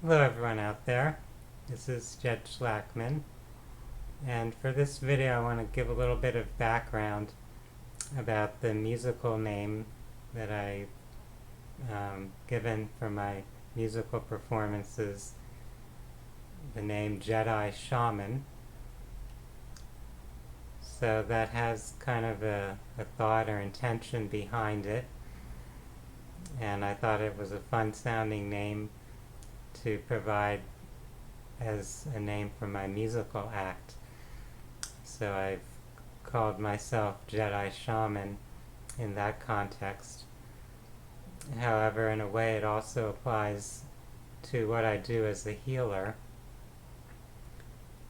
Hello everyone out there, this is Jed Schlackman, and for this video I want to give a little bit of background about the musical name that I given for my musical performances, the name Jedi Shaman. So that has kind of a thought or intention behind it, and I thought it was a fun sounding name to provide as a name for my musical act. So I've called myself Jedi Shaman in that context. However, in a way, it also applies to what I do as a healer.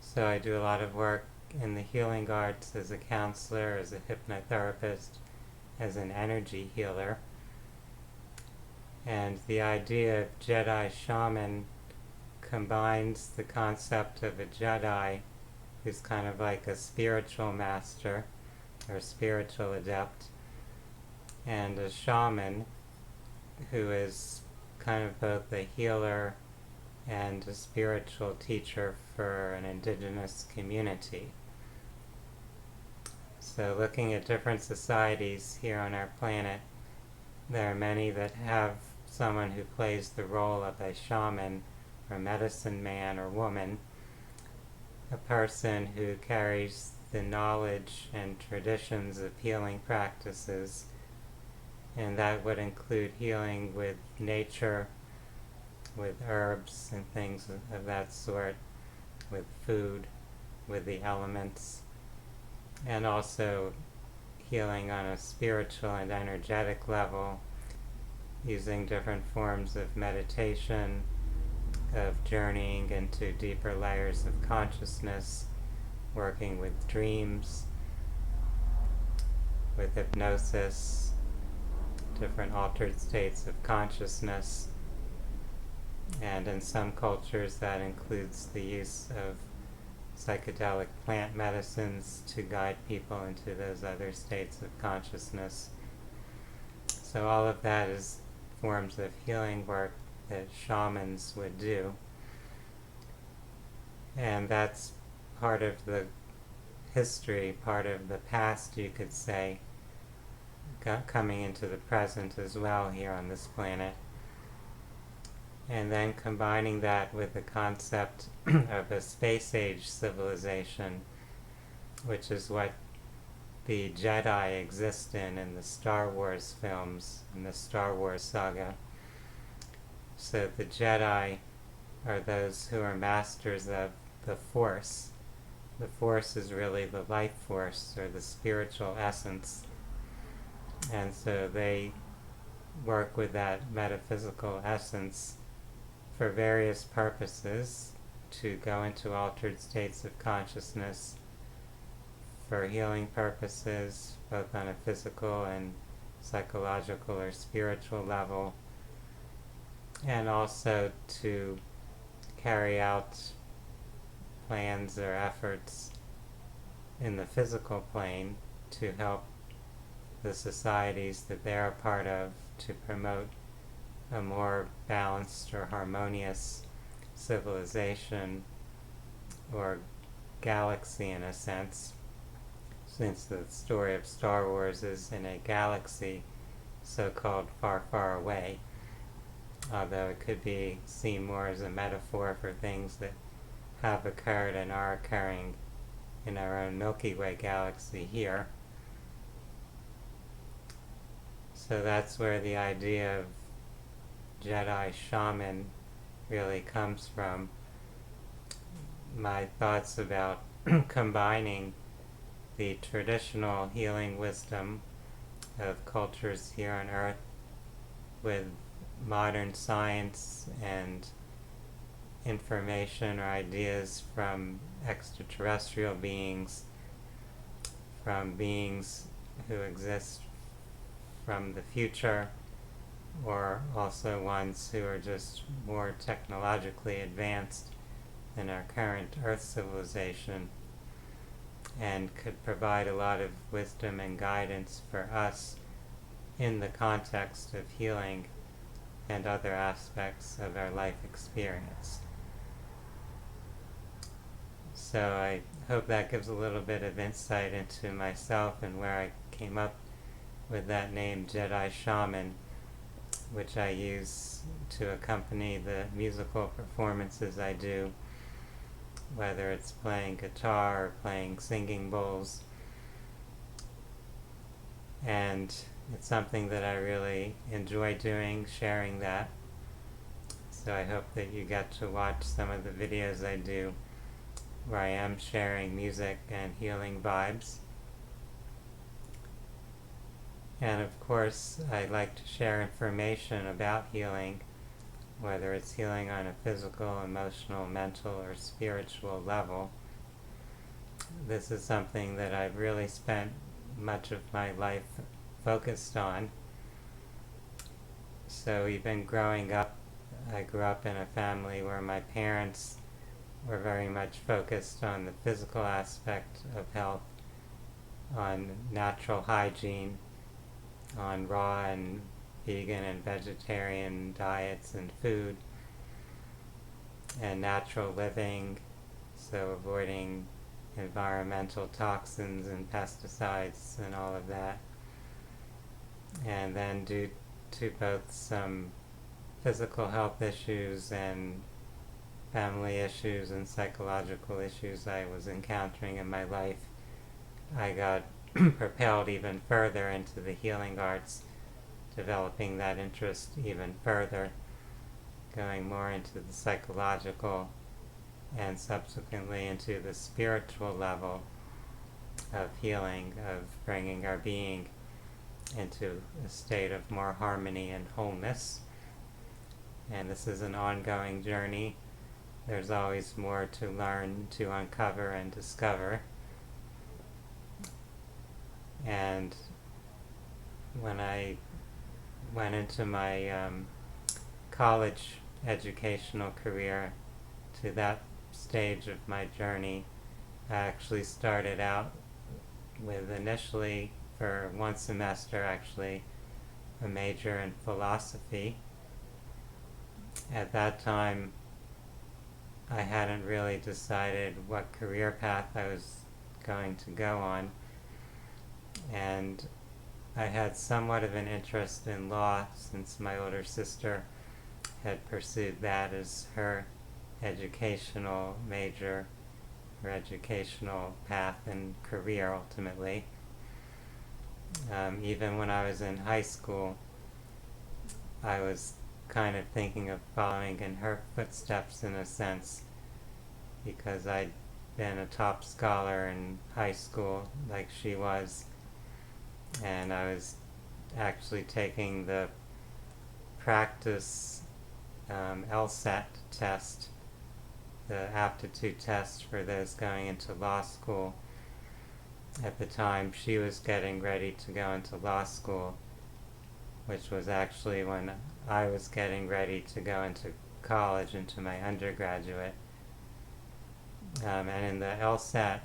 So I do a lot of work in the healing arts as a counselor, as a hypnotherapist, as an energy healer. And the idea of Jedi Shaman combines the concept of a Jedi who's kind of like a spiritual master or spiritual adept, and a shaman who is kind of both a healer and a spiritual teacher for an indigenous community. So looking at different societies here on our planet, there are many that have someone who plays the role of a shaman or medicine man or woman, a person who carries the knowledge and traditions of healing practices, and that would include healing with nature, with herbs and things of that sort, with food, with the elements, and also healing on a spiritual and energetic level using different forms of meditation, of journeying into deeper layers of consciousness, working with dreams, with hypnosis, different altered states of consciousness, and in some cultures that includes the use of psychedelic plant medicines to guide people into those other states of consciousness. So all of that is forms of healing work that shamans would do. And that's part of the history, part of the past, you could say, coming into the present as well here on this planet. And then combining that with the concept of a space age civilization, which is what the Jedi exist in the Star Wars films, in the Star Wars saga. So the Jedi are those who are masters of the Force. The Force is really the life force, or the spiritual essence. And so they work with that metaphysical essence for various purposes, to go into altered states of consciousness, for healing purposes, both on a physical and psychological or spiritual level, and also to carry out plans or efforts in the physical plane to help the societies that they're a part of to promote a more balanced or harmonious civilization or galaxy in a sense, since the story of Star Wars is in a galaxy so-called far, far away, although it could be seen more as a metaphor for things that have occurred and are occurring in our own Milky Way galaxy here. So that's where the idea of Jedi Shaman really comes from. My thoughts about combining the traditional healing wisdom of cultures here on Earth with modern science and information or ideas from extraterrestrial beings, from beings who exist from the future, or also ones who are just more technologically advanced than our current Earth civilization, and could provide a lot of wisdom and guidance for us in the context of healing and other aspects of our life experience. So I hope that gives a little bit of insight into myself and where I came up with that name, Jedi Shaman, which I use to accompany the musical performances I do, whether it's playing guitar or playing singing bowls. And it's something that I really enjoy doing, sharing that. So I hope that you get to watch some of the videos I do where I am sharing music and healing vibes. And of course, I like to share information about healing, whether it's healing on a physical, emotional, mental, or spiritual level. This is something that I've really spent much of my life focused on. So even growing up, I grew up in a family where my parents were very much focused on the physical aspect of health, on natural hygiene, on raw and vegan and vegetarian diets and food, and natural living, so avoiding environmental toxins and pesticides and all of that. And then due to both some physical health issues and family issues and psychological issues I was encountering in my life, I got propelled even further into the healing arts, developing that interest even further, going more into the psychological and subsequently into the spiritual level of healing, of bringing our being into a state of more harmony and wholeness. And this is an ongoing journey. There's always more to learn, to uncover and discover. And when I went into my college educational career, to that stage of my journey, I actually started out with initially, for one semester actually, a major in philosophy. At that time, I hadn't really decided what career path I was going to go on, and I had somewhat of an interest in law since my older sister had pursued that as her educational major, her educational path and career ultimately. Even when I was in high school, I was kind of thinking of following in her footsteps in a sense, because I'd been a top scholar in high school like she was, and I was actually taking the practice LSAT test, the aptitude test for those going into law school. At the time, she was getting ready to go into law school, which was actually when I was getting ready to go into college, into my undergraduate. And in the LSAT,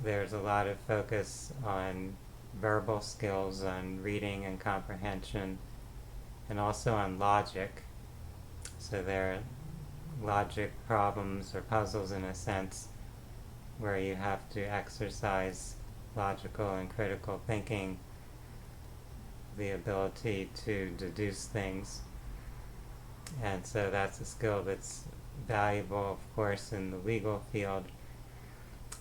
there's a lot of focus on verbal skills, on reading and comprehension, and also on logic. So there are logic problems or puzzles in a sense where you have to exercise logical and critical thinking, the ability to deduce things. And so that's a skill that's valuable, of course, in the legal field,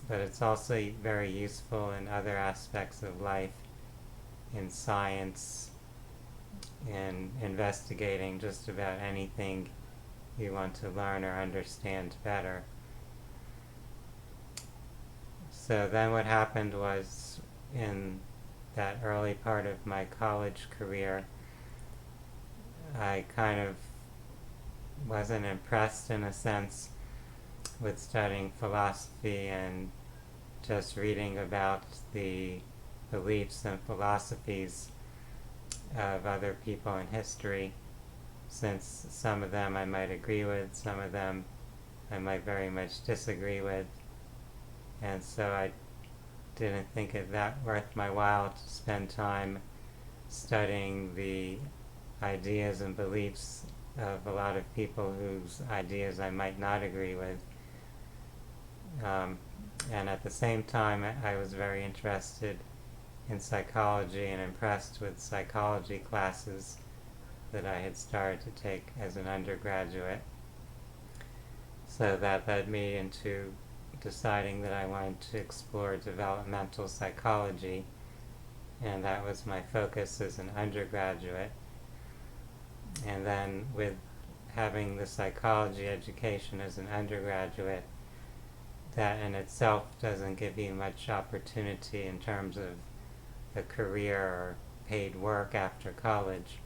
but it's also very useful in other aspects of life, in science, in investigating just about anything you want to learn or understand better. So then what happened was, in that early part of my college career, I kind of wasn't impressed in a sense with studying philosophy and just reading about the beliefs and philosophies of other people in history, since some of them I might agree with, some of them I might very much disagree with, and so I didn't think it that worth my while to spend time studying the ideas and beliefs of a lot of people whose ideas I might not agree with. And at the same time, I was very interested in psychology and impressed with psychology classes that I had started to take as an undergraduate. So that led me into deciding that I wanted to explore developmental psychology, and that was my focus as an undergraduate. And then with having the psychology education as an undergraduate, that in itself doesn't give you much opportunity in terms of a career or paid work after college.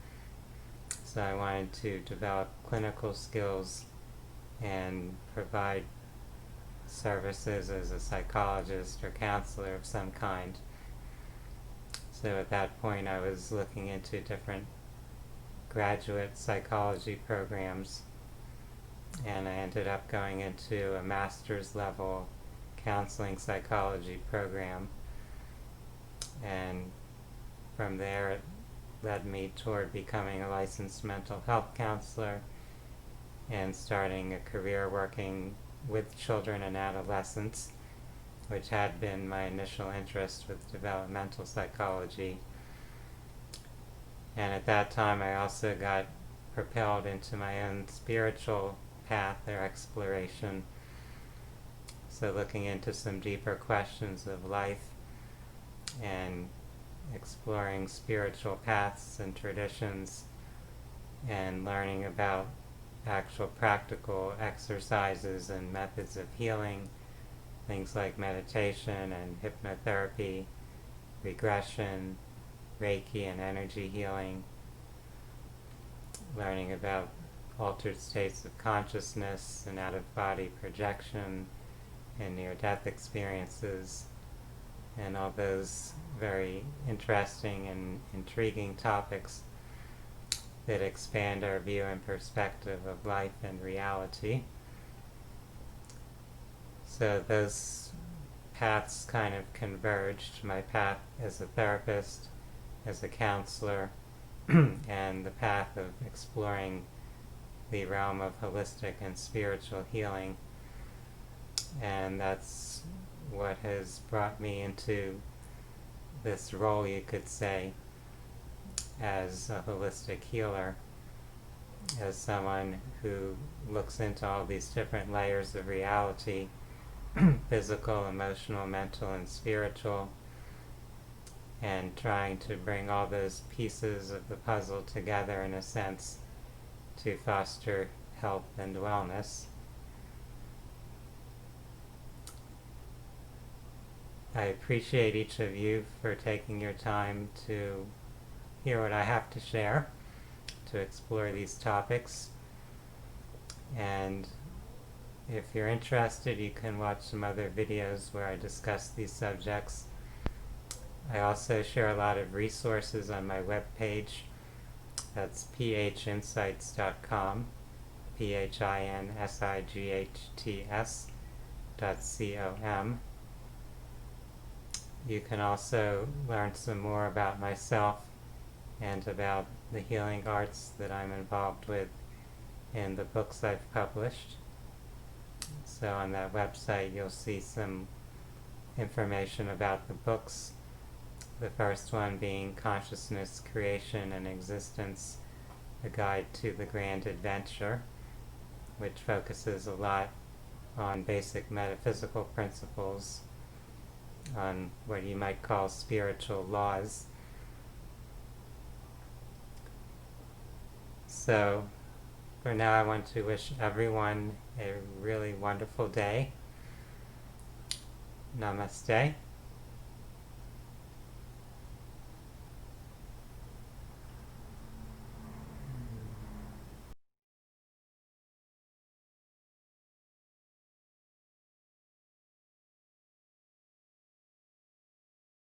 So I wanted to develop clinical skills and provide services as a psychologist or counselor of some kind. So at that point I was looking into different graduate psychology programs, and I ended up going into a master's level counseling psychology program, and from there it led me toward becoming a licensed mental health counselor and starting a career working with children and adolescents, which had been my initial interest with developmental psychology. And at that time I also got propelled into my own spiritual path or exploration, so looking into some deeper questions of life and exploring spiritual paths and traditions and learning about actual practical exercises and methods of healing, things like meditation and hypnotherapy, regression, Reiki and energy healing, learning about altered states of consciousness and out-of-body projection and near-death experiences, and all those very interesting and intriguing topics that expand our view and perspective of life and reality. So those paths kind of converged, my path as a therapist, as a counselor, and the path of exploring the realm of holistic and spiritual healing. And that's what has brought me into this role, you could say, as a holistic healer, as someone who looks into all these different layers of reality, physical, emotional, mental, and spiritual, and trying to bring all those pieces of the puzzle together in a sense to foster health and wellness. I appreciate each of you for taking your time to hear what I have to share, to explore these topics. And if you're interested, you can watch some other videos where I discuss these subjects. I also share a lot of resources on my webpage. That's phinsights.com, phinsights.com. You can also learn some more about myself and about the healing arts that I'm involved with in the books I've published. So on that website you'll see some information about the books. The first one being Consciousness, Creation, and Existence, A Guide to the Grand Adventure, which focuses a lot on basic metaphysical principles, on what you might call spiritual laws. So for now I want to wish everyone a really wonderful day. Namaste.